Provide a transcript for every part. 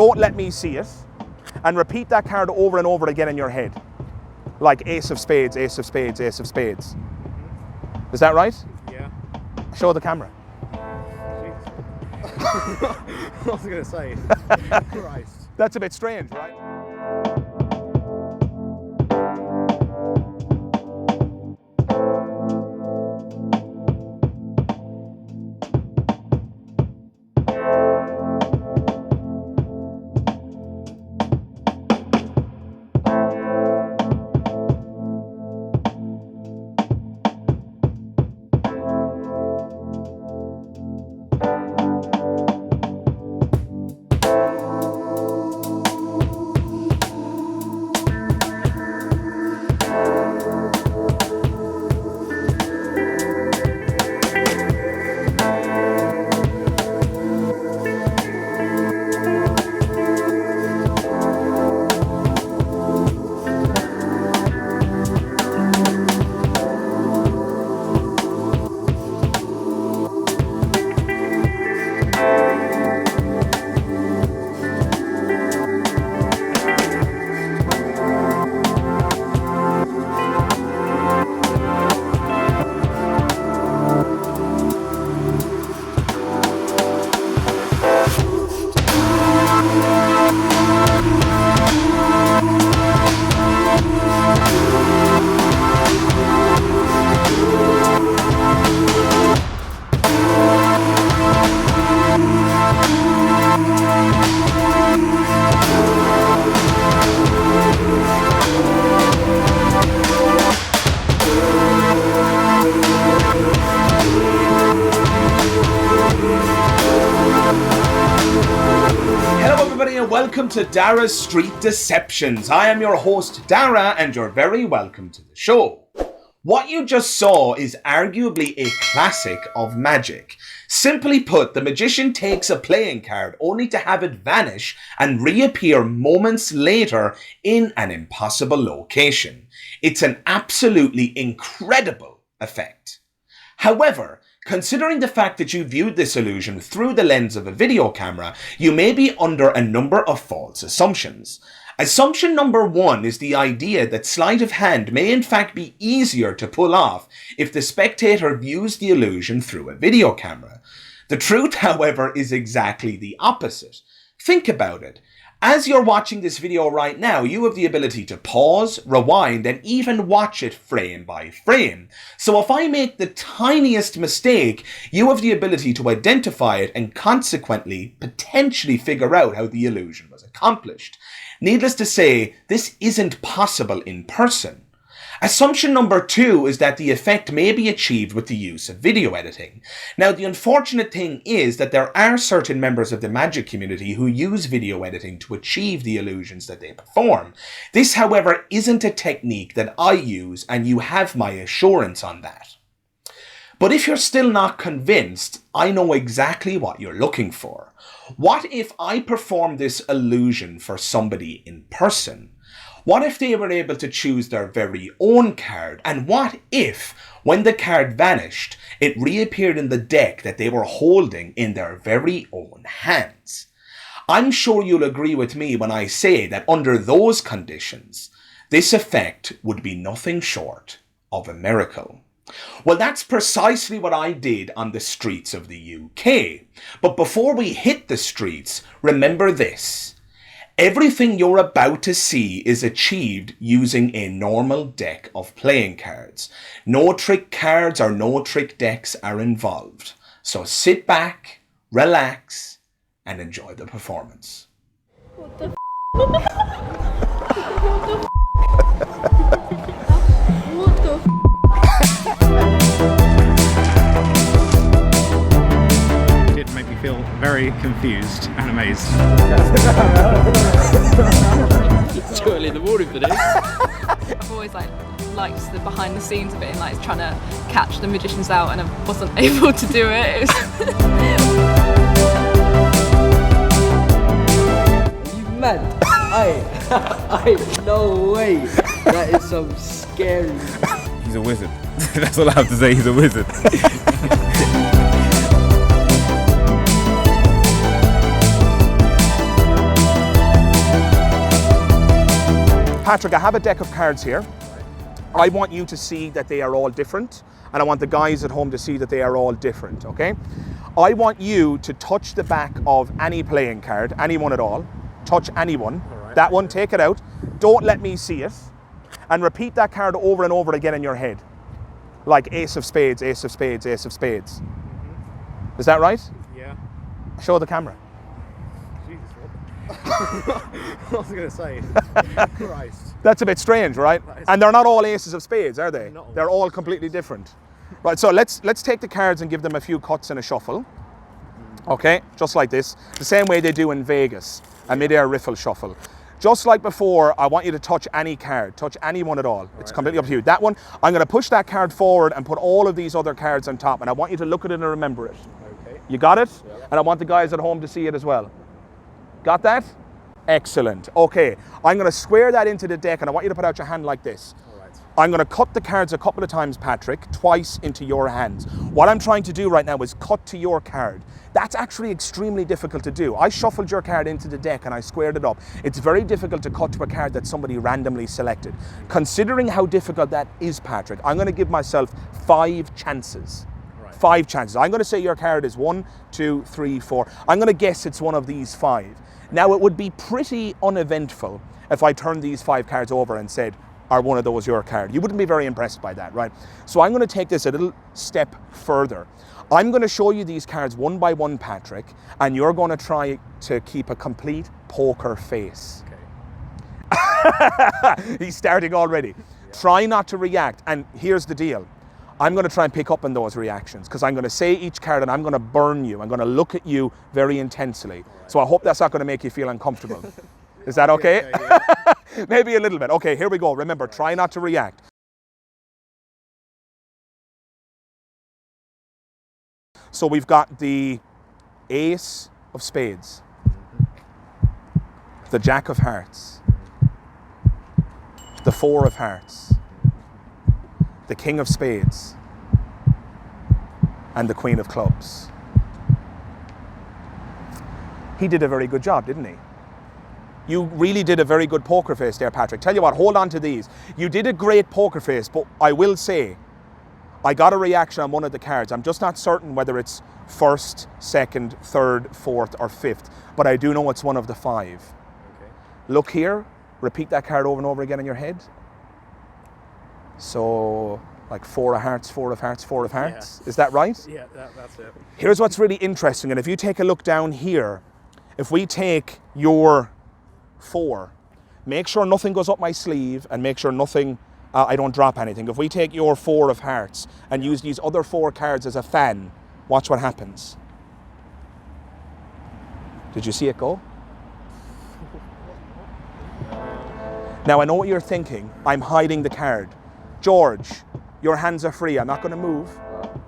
don't let me see it, and repeat that card over and over again in your head. Like ace of spades, ace of spades, ace of spades. Is that right? Yeah. Show the camera. I was going to say. Christ. That's a bit strange, right? Welcome to Dara's Street Deceptions. I am your host, Dara, and you're very welcome to the show. What you just saw is arguably a classic of magic. Simply put, the magician takes a playing card only to have it vanish and reappear moments later in an impossible location. It's an absolutely incredible effect. However, considering the fact that you viewed this illusion through the lens of a video camera, you may be under a number of false assumptions. Assumption number one is the idea that sleight of hand may in fact be easier to pull off if the spectator views the illusion through a video camera. The truth, however, is exactly the opposite. Think about it. As you're watching this video right now, you have the ability to pause, rewind, and even watch it frame by frame. So if I make the tiniest mistake, you have the ability to identify it and consequently potentially figure out how the illusion was accomplished. Needless to say, this isn't possible in person. Assumption number two is that the effect may be achieved with the use of video editing. Now, the unfortunate thing is that there are certain members of the magic community who use video editing to achieve the illusions that they perform. This, however, isn't a technique that I use, and you have my assurance on that. But if you're still not convinced, I know exactly what you're looking for. What if I perform this illusion for somebody in person? What if they were able to choose their very own card? And what if, when the card vanished, it reappeared in the deck that they were holding in their very own hands? I'm sure you'll agree with me when I say that under those conditions, this effect would be nothing short of a miracle. Well, that's precisely what I did on the streets of the UK. But before we hit the streets, remember this. Everything you're about to see is achieved using a normal deck of playing cards. No trick cards or no trick decks are involved. So sit back, relax, and enjoy the performance. What the f***? What the f***? What the f***? It made me feel very confused and amazed. It's too early in the morning for this. I've always liked the behind the scenes of it and trying to catch the magicians out, and I wasn't able to do it. You mad? I no way. That is some scary. He's a wizard. That's all I have to say. He's a wizard. Patrick, I have a deck of cards here. I want you to see that they are all different, and I want the guys at home to see that they are all different, okay? I want you to touch the back of any playing card, any one at all. Touch any one. Right. That one, take it out. Don't let me see it. And repeat that card over and over again in your head. Like ace of spades, ace of spades, ace of spades. Is that right? Yeah. Show the camera. Jesus, what was I going to say? Christ. That's a bit strange, right? And they're not all aces of spades, are they? Not all. They're all completely different. Right, so let's take the cards and give them a few cuts and a shuffle. Okay, just like this. The same way they do in Vegas, a mid-air riffle shuffle. Just like before, I want you to touch any card, touch any one at all. It's completely up to you. That one, I'm going to push that card forward and put all of these other cards on top, and I want you to look at it and remember it. Okay. You got it? Yeah. And I want the guys at home to see it as well. Got that? Excellent. Okay, I'm going to square that into the deck, and I want you to put out your hand like this. I'm going to cut the cards a couple of times, Patrick, twice into your hands. What I'm trying to do right now is cut to your card. That's actually extremely difficult to do. I shuffled your card into the deck and I squared it up. It's very difficult to cut to a card that somebody randomly selected. Considering how difficult that is, Patrick, I'm going to give myself 5 chances. Right. 5 chances. I'm going to say your card is 1, 2, 3, 4. I'm going to guess it's one of these 5. Now, it would be pretty uneventful if I turned these 5 cards over and said, are one of those your card? You wouldn't be very impressed by that, right? So I'm going to take this a little step further. I'm going to show you these cards one by one, Patrick, and you're going to try to keep a complete poker face. Okay. He's starting already. Yeah. Try not to react, and here's the deal. I'm going to try and pick up on those reactions because I'm going to say each card and I'm going to burn you. I'm going to look at you very intensely. Right. So I hope that's not going to make you feel uncomfortable. Is that okay? Yeah. Maybe a little bit. Okay, here we go. Remember, try not to react. So we've got the ace of spades, the jack of hearts, the 4 of hearts, the king of spades, and the queen of clubs. He did a very good job, didn't he? You really did a very good poker face there, Patrick. Tell you what, hold on to these. You did a great poker face, but I will say, I got a reaction on one of the cards. I'm just not certain whether it's first, second, third, fourth, or fifth, but I do know it's one of the 5. Okay. Look here, repeat that card over and over again in your head. So, like 4 of hearts, 4 of hearts, 4 of hearts. Yeah. Is that right? Yeah, that's it. Here's what's really interesting, and if you take a look down here, if we take your 4, make sure nothing goes up my sleeve and make sure nothing, I don't drop anything. If we take your 4 of hearts and use these other 4 cards as a fan, watch what happens. Did you see it go? Now I know what you're thinking. I'm hiding the card. George, your hands are free. I'm not going to move.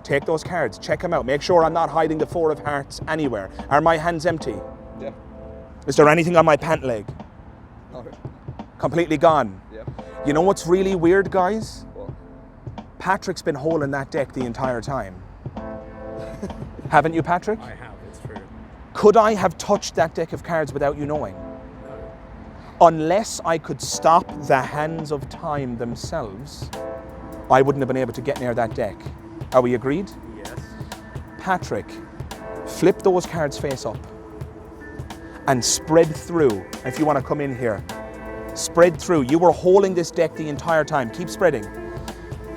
Take those cards, check them out. Make sure I'm not hiding the 4 of hearts anywhere. Are my hands empty? Yeah. Is there anything on my pant leg? No. Completely gone? Yeah. You know what's really weird, guys? What? Patrick's been holding that deck the entire time. Haven't you, Patrick? I have, it's true. Could I have touched that deck of cards without you knowing? No. Unless I could stop the hands of time themselves, I wouldn't have been able to get near that deck. Are we agreed? Yes. Patrick, flip those cards face up and spread through. If you want to come in here, spread through. You were holding this deck the entire time. Keep spreading.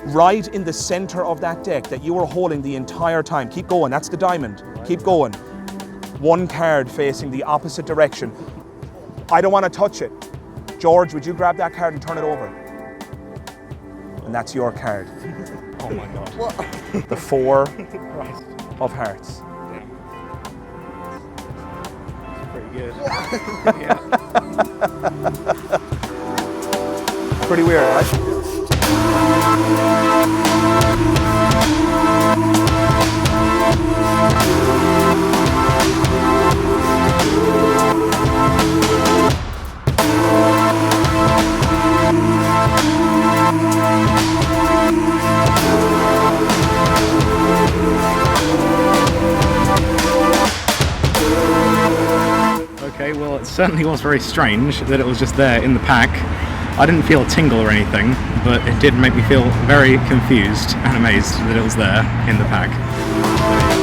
Right in the center of that deck that you were holding the entire time. Keep going. That's the diamond. Keep going. 1 card facing the opposite direction. I don't want to touch it. George, would you grab that card and turn it over? And that's your card. Oh my God. What? The 4 of hearts. Pretty good. Yeah. Pretty weird, right? Okay, well, it certainly was very strange that it was just there in the pack. I didn't feel a tingle or anything, but it did make me feel very confused and amazed that it was there in the pack.